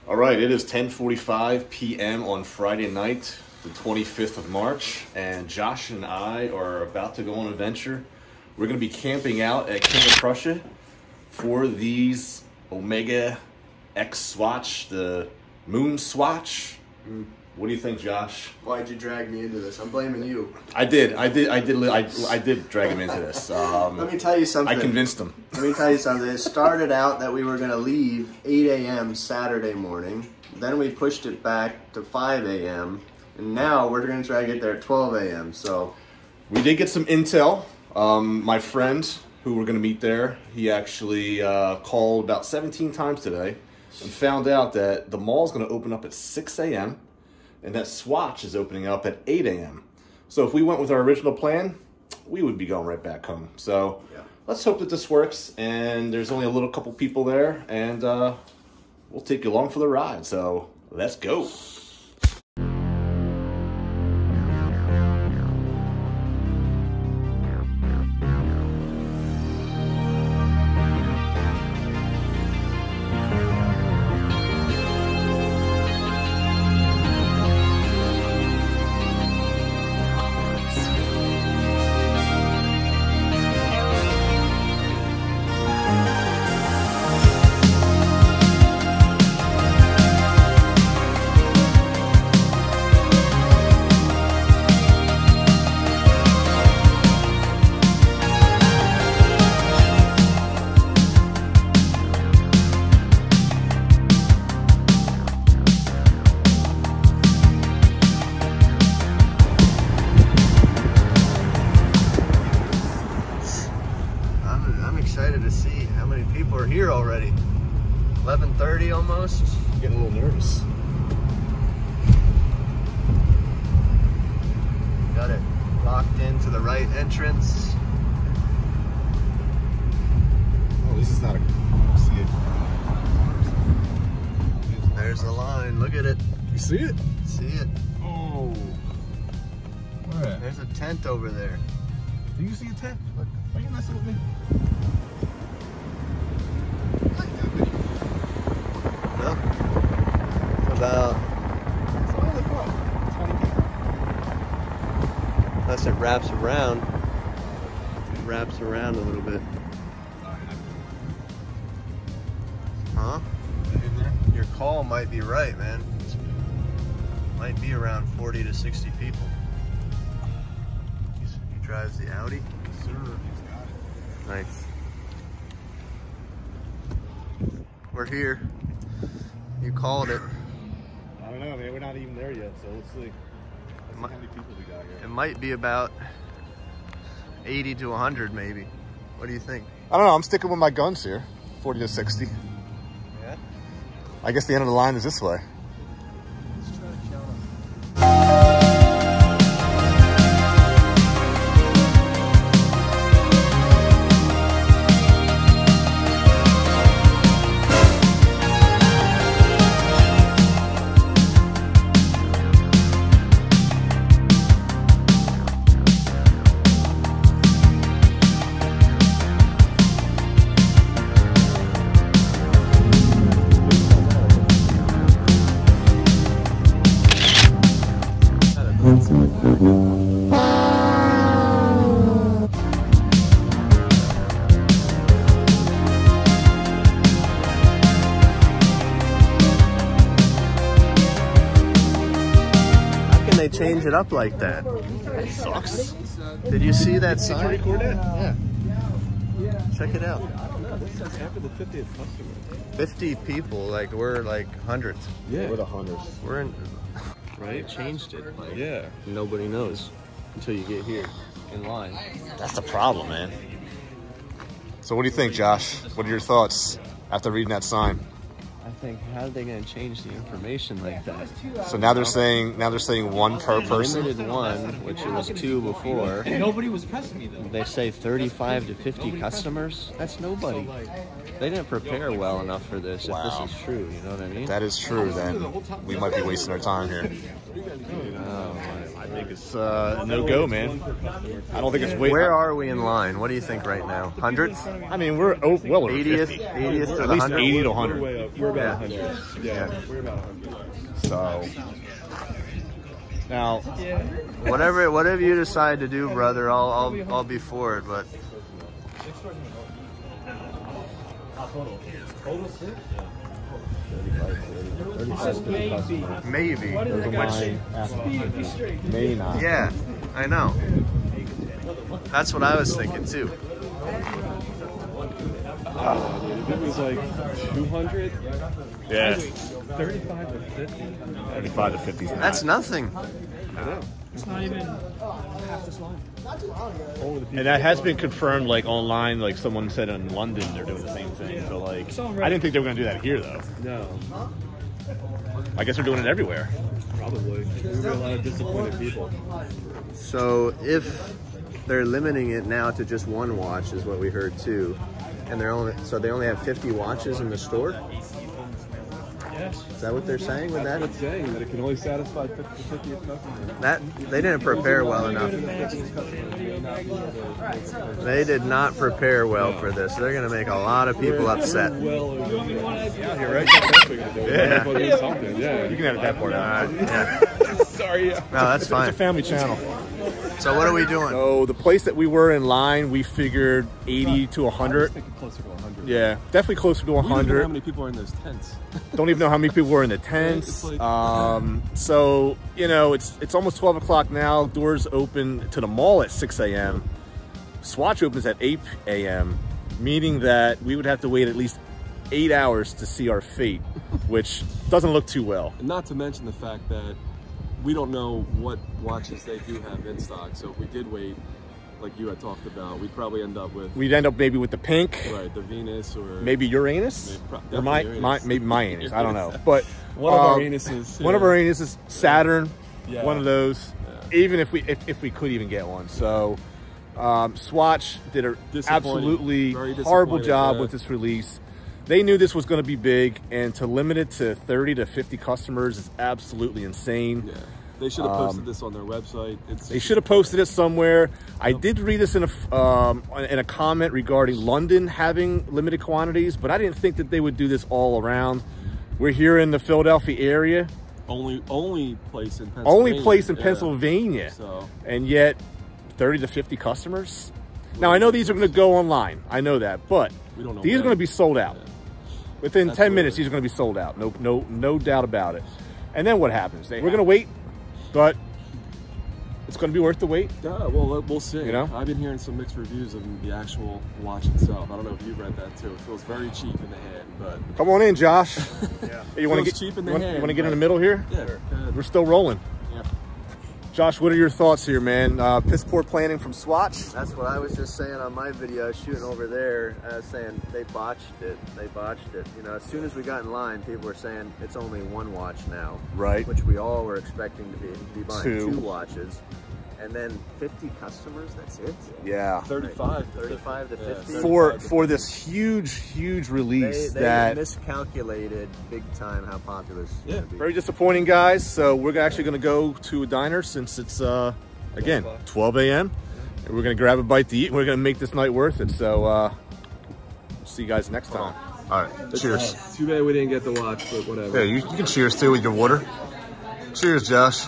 All right, it is 10:45 p.m. on Friday night, the 25th of March, and Josh and I are about to go on an adventure. We're going to be camping out at King of Prussia for these Omega X Swatch, the MoonSwatch. What do you think, Josh? Why'd you drag me into this? I'm blaming you. I did drag him into this. Let me tell you something. I convinced him. Let me tell you something. It started out that we were going to leave 8 a.m. Saturday morning. Then we pushed it back to 5 a.m. And now we're going to try to get there at 12 a.m. So we did get some intel. My friend who we're going to meet there, he actually called about 17 times today and found out that the mall is going to open up at 6 a.m. and that Swatch is opening up at 8 a.m. So if we went with our original plan, we would be going right back home. So yeah, let's hope that this works, and there's only a little couple people there, and we'll take you along for the ride. So let's go. Excited to see how many people are here already. 11:30 almost. I'm getting a little nervous. Got it locked into the right entrance. Oh, this is not a... See it. There's the line. Look at it. You see it? See it? Oh. Where? There's a tent over there. Do you see a tent? Look. Are you messing with me? No. About... It's only like what? 20 people. Unless it wraps around. It wraps around a little bit. Huh? In there? Your call might be right, man. Might be around 40 to 60 people. He drives the Audi. Sir, he's got it. Nice. We're here. You called it. I don't know, man. We're not even there yet, so let's see. Let's see how many people we got here. It might be about 80 to 100, maybe. What do you think? I don't know. I'm sticking with my guns here. 40 to 60. Yeah? I guess the end of the line is this way. Let's try to count them. They change it up like that. It sucks. Did you see that sign? Record that? Yeah. Check it out. This says after the 50th customer. 50 people, like we're like hundreds. Yeah. We're the hunters. We're in, right? Changed it. Like, Yeah. Nobody knows until you get here in line. That's the problem, man. So what do you think, Josh? What are your thoughts after reading that sign? I think, how are they going to change the information like that? So now they're saying one per person. Limited one, which it was 2 before. And nobody was pressing me though. They say 35 to 50 customers. That's nobody. They didn't prepare well enough for this. Wow. If this is true, you know what I mean? That is true. Then we might be wasting our time here. Oh, think it's no go, man. I don't think it's way. Where are we in line? What do you think right now? Hundreds? I mean, we're well over 80th, 50. 80th to At the least 100. 80 to 100. We're about 100. Yeah, we're about 100. So now, whatever you decide to do, brother, I'll be for it. But maybe. maybe not. Yeah, I know. That's what I was thinking too. If it was like 200, Yeah. 35 to 50. 35 to 50. That's nothing. I know. It's not even half this line. And that has been confirmed, like online. Like someone said in London, they're doing the same thing. So like, I didn't think they were going to do that here, though. No, I guess they're doing it everywhere. probably. There's a lot of disappointed people. So if they're limiting it now to just one watch, is what we heard too, and they only have 50 watches in the store. Yes. Is that what they're saying with that? It's saying that it can only satisfy 50th customer. That they didn't prepare well enough. They did not prepare well for this. They're going to make a lot of people upset. Well, Yeah, you're right. yeah. Something. Yeah. You can edit that part out. Yeah. Sorry. No, that's It's fine. a family channel. So what are we doing? So the place that we were in line, we figured 80 to I was 100. thinking closer to 100. Yeah, definitely closer to We don't even know 100. how many people are in those tents. Don't even know how many people were in the tents. It's like- So, you know, it's almost 12 o'clock now. Doors open to the mall at 6 a.m. Swatch opens at 8 a.m., meaning that we would have to wait at least 8 hours to see our fate, which doesn't look too well. And not to mention the fact that we don't know what watches they do have in stock. So if we did wait, like you had talked about, we'd probably end up with We'd end up maybe with the pink, the Venus or maybe Uranus, Maybe- or Uranus. maybe my anus. I don't know, but one of our Venuses. one of our anuses, Saturn, Yeah. one of those. Yeah. Even if we could even get one. So Swatch did an absolutely Very horrible disappointed, job yeah. with this release. They knew this was going to be big, and to limit it to 30 to 50 customers is absolutely insane. Yeah. They should have posted this on their website. They should have posted it somewhere. I did read this in a comment regarding London having limited quantities, but I didn't think that they would do this all around. We're here in the Philadelphia area. only place in Pennsylvania. Only place in Yeah. Pennsylvania. So And yet 30 to 50 customers. Now I know these are going to go online. I know that, but we don't know. these are when. going to be sold out. Yeah. Within 10 minutes, Absolutely. these are going to be sold out. No doubt about it. And then what happens? We're going to wait, but it's going to be worth the wait. Yeah, well, we'll see. You know? I've been hearing some mixed reviews of the actual watch itself. I don't know if you've read that too. It feels very cheap in the hand, but Come on in, Josh. You want to Feels get cheap in the you hand, want to get in the but- middle here? yeah, We're still rolling. yeah. Josh, what are your thoughts here, man? Piss poor planning from Swatch. That's what I was just saying on my video, shooting over there, saying they botched it. They botched it. You know, as soon as we got in line, people were saying it's only one watch now, Right. which we all were expecting to be buying Two. 2 watches. And then 50 customers, that's it? Yeah. 35 to 50. For this huge release They that miscalculated big time how popular this is Yeah. going to be. very disappointing, guys. So we're actually going to go to a diner since it's again 12 a.m. and we're going to grab a bite to eat. And we're going to make this night worth it. So see you guys next time. All right, cheers. Too bad we didn't get the watch, but whatever. Yeah, you can cheers too with your water. Cheers, Josh.